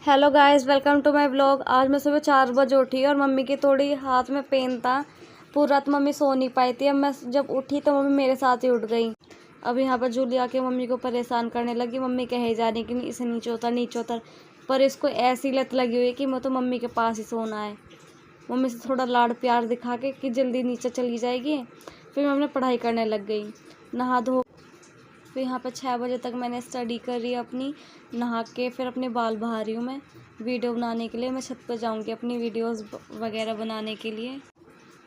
Hello guys, welcome to my blog. आज मैं सुबह 4 बजे उठी और मम्मी की थोड़ी हाथ में पेन था। पूरी रात मम्मी सो नहीं पाई थी। अब मैं जब उठी तो मम्मी मेरे साथ ही उठ गई। अब यहाँ पर जूली आके मम्मी को परेशान करने लगी। मम्मी कहे जा रही कि इसे नीचे उतर। पर इसको ऐसी लत लगी हुई है कि मैं तो मम्मी के पास ही सोना है। मम्मी से थोड़ा लाड़ प्यार दिखा के कि जल्दी नीचे चली जाएगी। फिर मैं अपने पढ़ाई करने लग गई, नहा धो। फिर यहाँ पर 6 बजे तक मैंने स्टडी करी अपनी। नहा के फिर अपने बाल बहा रही हूँ मैं वीडियो बनाने के लिए। मैं छत पर जाऊँगी अपनी वीडियोस वगैरह बनाने के लिए,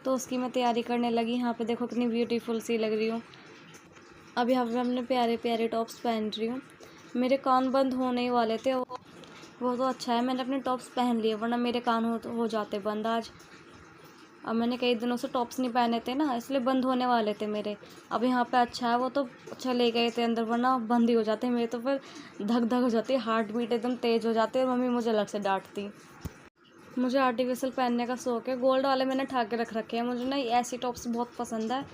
तो उसकी मैं तैयारी करने लगी। यहाँ पे देखो कितनी ब्यूटीफुल सी लग रही हूँ। अब यहाँ पे मैं अपने प्यारे प्यारे टॉप्स पहन रही हूँ। मेरे कान बंद होने ही वाले थे, वो तो अच्छा है मैंने अपने टॉप्स पहन लिए, वरना मेरे कान हो जाते बंद आज। अब मैंने कई दिनों से टॉप्स नहीं पहने थे ना, इसलिए बंद होने वाले थे मेरे। अब यहाँ पे अच्छा है, वो तो चले गए थे अंदर, वरना बंद ही हो जाते मेरे। तो फिर धक धक हो जाती, हार्ट बीट एकदम तेज़ हो जाती है और मम्मी मुझे अलग से डांटती। मुझे आर्टिफिशियल पहनने का शौक है। गोल्ड वाले मैंने ठा के रख रखे हैं। मुझे ना ऐसी टॉप्स बहुत पसंद है।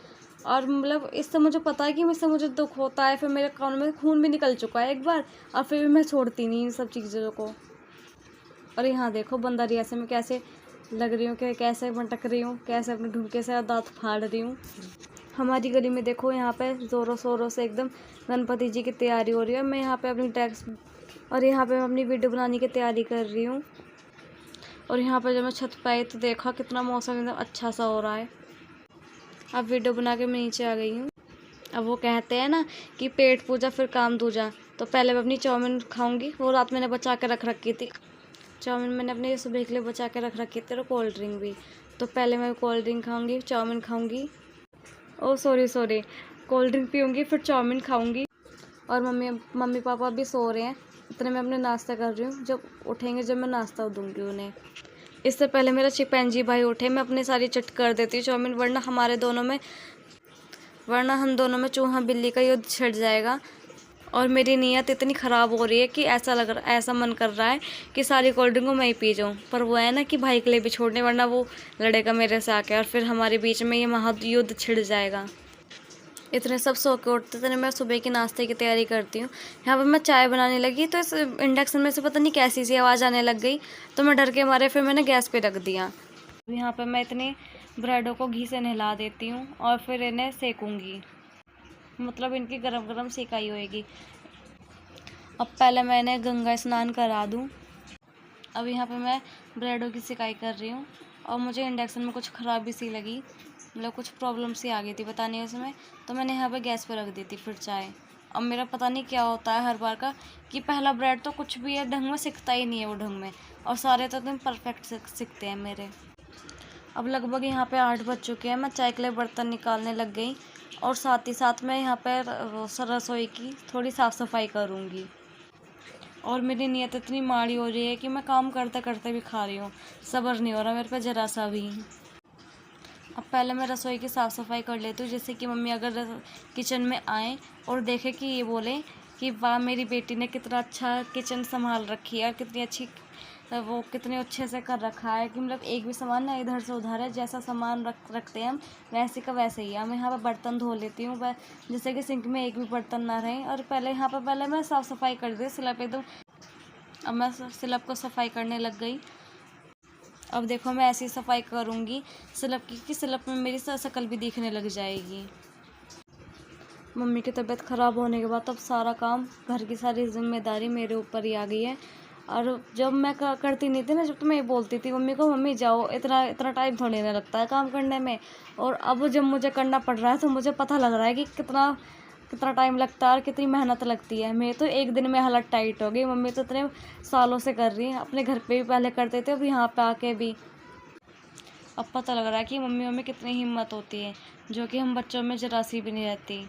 और मतलब इससे मुझे पता है कि इससे मुझे दुख होता है। फिर मेरे कान में खून भी निकल चुका है एक बार, और फिर भी मैं छोड़ती नहीं इन सब चीज़ों को। और यहाँ देखो बंदर ऐसे में कैसे लग रही हूँ, कि कैसे भटक रही हूँ, कैसे अपने ढूंढके से दांत फाड़ रही हूँ। हमारी गली में देखो यहाँ पे ज़ोरों शोरों से एकदम गणपति जी की तैयारी हो रही है। मैं यहाँ पे अपनी टैक्स और यहाँ पे मैं अपनी वीडियो बनाने की तैयारी कर रही हूँ। और यहाँ पर जब मैं छत पे आई तो देखा कितना मौसम एकदम अच्छा सा हो रहा है। अब वीडियो बना के मैं नीचे आ गई हूँ। अब वो कहते हैं ना कि पेट पूजा फिर काम दूजा, तो पहले मैं अपनी चाउमीन खाऊंगी। वो रात मैंने बचा के रख रखी थी चाउमीन, मैंने अपने सुबह के लिए बचा के रख रखी थी, और कोल्ड ड्रिंक भी। तो पहले मैं कोल्ड ड्रिंक खाऊंगी, चाउमीन खाऊंगी। ओह सॉरी, कोल्ड ड्रिंक पीऊँगी फिर चाउमीन खाऊंगी। और मम्मी पापा भी सो रहे हैं, इतने मैं अपने नाश्ता कर रही हूँ। जब उठेंगे जब मैं नाश्ता दूंगी उन्हें। इससे पहले मेरा चिपैंजी भाई उठे, मैं अपनी सारी चट कर देती हूँ चाउमीन, वरना हम दोनों में चूहा बिल्ली का युद्ध छिड़ जाएगा। और मेरी नीयत इतनी ख़राब हो रही है कि ऐसा मन कर रहा है कि सारी कोल्ड ड्रिंक को मैं ही पी जाऊँ। पर वो है ना कि भाई के लिए भी छोड़ने, वरना वो लड़ेगा मेरे से आके, और फिर हमारे बीच में ये महायुद्ध छिड़ जाएगा। इतने सब सो के उठते थे, मैं सुबह की नाश्ते की तैयारी करती हूँ। यहाँ पर मैं चाय बनाने लगी तो इस इंडक्शन में से पता नहीं कैसी सी आवाज़ आने लग गई, तो मैं डर के मारे फिर मैंने गैस पे रख दिया। यहाँ पर मैं इतने ब्रेडों को घी से नहला देती हूँ और फिर इन्हें सेकूँगी, मतलब इनकी गरम गरम सेकाई होएगी। अब पहले मैं इन्हें गंगा स्नान करा दूँ। अब यहाँ पे मैं ब्रेडों की सिकाई कर रही हूँ, और मुझे इंडक्शन में कुछ ख़राबी सी लगी, मतलब कुछ प्रॉब्लम सी आ गई थी पता नहीं उसमें, तो मैंने यहाँ पे गैस पे रख दी थी फिर चाय। अब मेरा पता नहीं क्या होता है हर बार का, कि पहला ब्रेड तो कुछ भी है ढंग में सिकता ही नहीं है वो ढंग में, और सारे तो एकदम परफेक्ट सिकते हैं मेरे। अब लगभग यहाँ पे 8 बज चुके हैं। मैं चाय के लिए बर्तन निकालने लग गई, और साथ ही साथ मैं यहाँ पर रसोई की थोड़ी साफ़ सफाई करूँगी। और मेरी नीयत इतनी माड़ी हो रही है कि मैं काम करते करते भी खा रही हूँ, सब्र नहीं हो रहा मेरे पे ज़रा सा भी। अब पहले मैं रसोई की साफ़ सफाई कर लेती हूँ, जिससे कि मम्मी अगर किचन में आए और देखे कि ये बोले कि वाह मेरी बेटी ने कितना अच्छा किचन संभाल रखी है, और कितनी अच्छी वो कितने अच्छे से कर रखा है, कि मतलब एक भी सामान ना इधर से उधर है, जैसा सामान रखते हैं हम वैसे का वैसे ही है। मैं यहाँ पर बर्तन धो लेती हूँ, जैसे कि सिंक में एक भी बर्तन ना रहे। और पहले मैं साफ़ सफाई कर दी स्लैब एकदम। अब मैं स्लैब को सफाई करने लग गई। अब देखो मैं ऐसी सफाई करूँगी स्लैब की कि स्लैब में मेरी शक्ल भी दिखने लग जाएगी। मम्मी की तबीयत ख़राब होने के बाद अब सारा काम, घर की सारी जिम्मेदारी मेरे ऊपर ही आ गई है। और जब मैं करती नहीं थी ना, जब तो मैं ये बोलती थी मम्मी को, मम्मी जाओ, इतना इतना टाइम थोड़ी ना लगता है काम करने में। और अब जब मुझे करना पड़ रहा है तो मुझे पता लग रहा है कि कितना कितना टाइम लगता है और कितनी मेहनत लगती है। मेरी तो एक दिन में हालत टाइट हो गई। मम्मी तो इतने सालों से कर रही है, अपने घर पे भी पहले करते थे, अब यहाँ पे आके भी। अब पता लग रहा है कि मम्मियों में कितनी हिम्मत होती है, जो कि हम बच्चों में जरा सी भी नहीं रहती।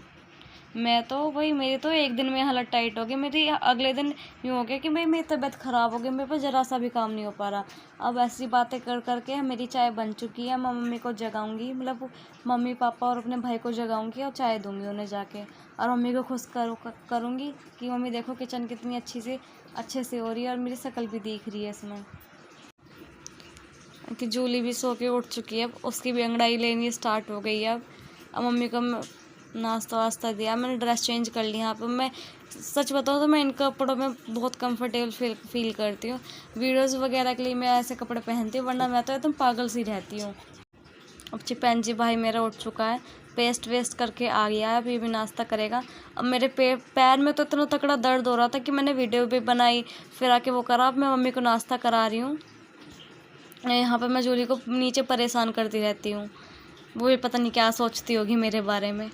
मैं तो वही, मेरी तो एक दिन में हालत टाइट हो गई, मेरी अगले दिन यूँ हो गया कि मेरी तबीयत ख़राब हो गई, मेरे पर ज़रा सा भी काम नहीं हो पा रहा। अब ऐसी बातें कर करके मेरी चाय बन चुकी है। मैं मम्मी को जगाऊंगी, मतलब मम्मी पापा और अपने भाई को जगाऊंगी और चाय दूंगी उन्हें जाके, और मम्मी को खुश करूँगी कि मम्मी देखो किचन कितनी अच्छे से हो रही है, और मेरी शक्ल भी दिख रही है इसमें। कि जूली भी सो के उठ चुकी है, अब उसकी भी अंगड़ाई लेनी स्टार्ट हो गई है। अब मम्मी को नाश्ता वास्ता दिया, मैंने ड्रेस चेंज कर ली। यहाँ पर मैं सच बताऊँ तो मैं इन कपड़ों में बहुत कंफर्टेबल फील करती हूँ। वीडियोज़ वगैरह के लिए मैं ऐसे कपड़े पहनती हूँ, वरना मैं तो एकदम पागल सी रहती हूँ। अब चिपैंजी भाई मेरा उठ चुका है, पेस्ट वेस्ट करके आ गया है, अभी भी नाश्ता करेगा। अब मेरे पैर में तो इतना तकड़ा दर्द हो रहा था कि मैंने वीडियो भी बनाई, फिर आके वो करा। अब मैं मम्मी को नाश्ता करा रही हूँ। यहाँ पर मैं जूली को नीचे परेशान करती रहती हूँ, वो भी पता नहीं क्या सोचती होगी मेरे बारे में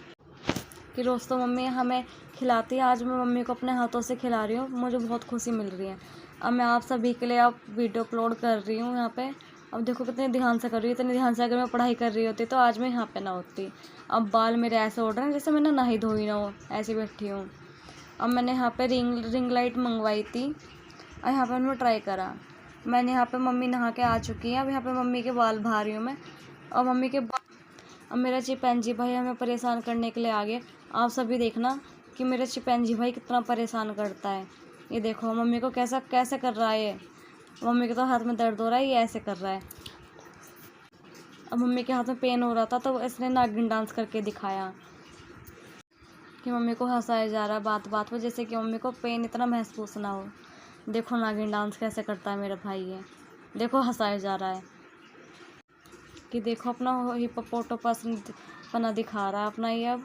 कि रोज़ तो मम्मी हमें खिलाती है, आज मैं मम्मी को अपने हाथों से खिला रही हूँ, मुझे बहुत खुशी मिल रही है। अब मैं आप सभी के लिए अब वीडियो अपलोड कर रही हूँ यहाँ पे। अब देखो कितने ध्यान से कर रही हूँ, इतने ध्यान से अगर मैं पढ़ाई कर रही होती तो आज मैं यहाँ पे ना होती। अब बाल मेरे ऐसे उड़ रहे हैं जैसे मैंने नहाई धोई ना हो, ऐसी बैठी हूँ। अब मैंने यहाँ पे रिंग लाइट मंगवाई थी और यहाँ पर मैं ट्राई करा। मैंने यहाँ पे मम्मी नहा के आ चुकी है, अब यहाँ पे मम्मी के बाल भा रही हूँ मैं। और मम्मी के अब मेरा चिपैंजी भाई हमें परेशान करने के लिए आ गए। आप सभी देखना कि मेरा चिपैंजी भाई कितना परेशान करता है। ये देखो मम्मी को कैसा कैसे कर रहा है ये। मम्मी के तो हाथ में दर्द हो रहा है, ये ऐसे कर रहा है। अब मम्मी के हाथ में पेन हो रहा था तो इसने नागिन डांस करके दिखाया कि मम्मी को हंसाया जा रहा है बात बात पर, जैसे कि मम्मी को पेन इतना महसूस ना हो। देखो नागिन डांस कैसे करता है मेरा भाई ये, देखो हंसाया जा रहा है कि देखो अपना हिप्पोपोटामस पना दिखा रहा है अपना ये। अब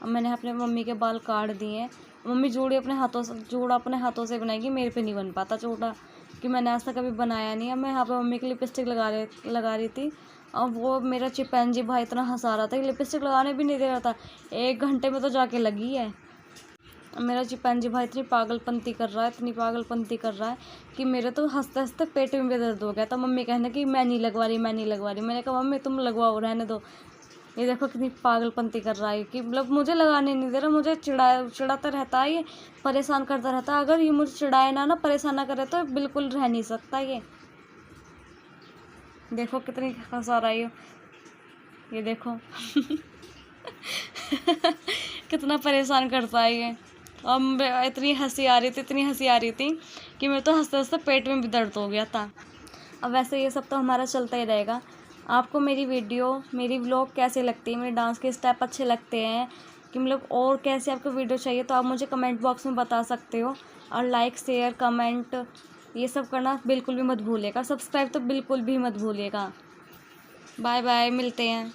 मैंने अपने मम्मी के बाल काट दिए हैं। मम्मी जूड़ा अपने हाथों से बनाएगी, मेरे पे नहीं बन पाता जूड़ा, कि मैंने आज तक कभी बनाया नहीं है। मैं यहाँ पे मम्मी की लिपस्टिक लगा रही थी और वो मेरा चिपैंजी भाई इतना हंसा रहा था कि लिपस्टिक लगाने भी नहीं दे रहा था। 1 घंटे में तो जाके लगी है। मेरा चिपैंजी भाई इतनी पागलपंती कर रहा है कि मेरे तो हंसते हंसते पेट में भी दर्द हो गया। तो मम्मी कहने कि मैं नहीं लगवा रही। मैंने कहा मम्मी तुम लगवाओ, रहने दो। ये देखो कितनी पागलपंती कर रहा है कि मतलब मुझे लगाने नहीं दे रहा, मुझे चिढ़ाता रहता है, ये परेशान करता रहता है। अगर ये मुझे चिढ़ाए ना परेशान ना करे तो बिल्कुल रह नहीं सकता ये। देखो कितनी हंसा रहा है ये देखो कितना परेशान करता है ये। अब इतनी हंसी आ रही थी कि मेरे तो हंसते हंसते पेट में भी दर्द हो गया था। अब वैसे ये सब तो हमारा चलता ही रहेगा। आपको मेरी व्लॉग कैसे लगती है, मेरे डांस के स्टेप अच्छे लगते हैं कि मतलब और कैसे आपको वीडियो चाहिए, तो आप मुझे कमेंट बॉक्स में बता सकते हो। और लाइक शेयर कमेंट ये सब करना बिल्कुल भी मत भूलिएगा, सब्सक्राइब तो बिल्कुल भी मत भूलिएगा। बाय बाय, मिलते हैं।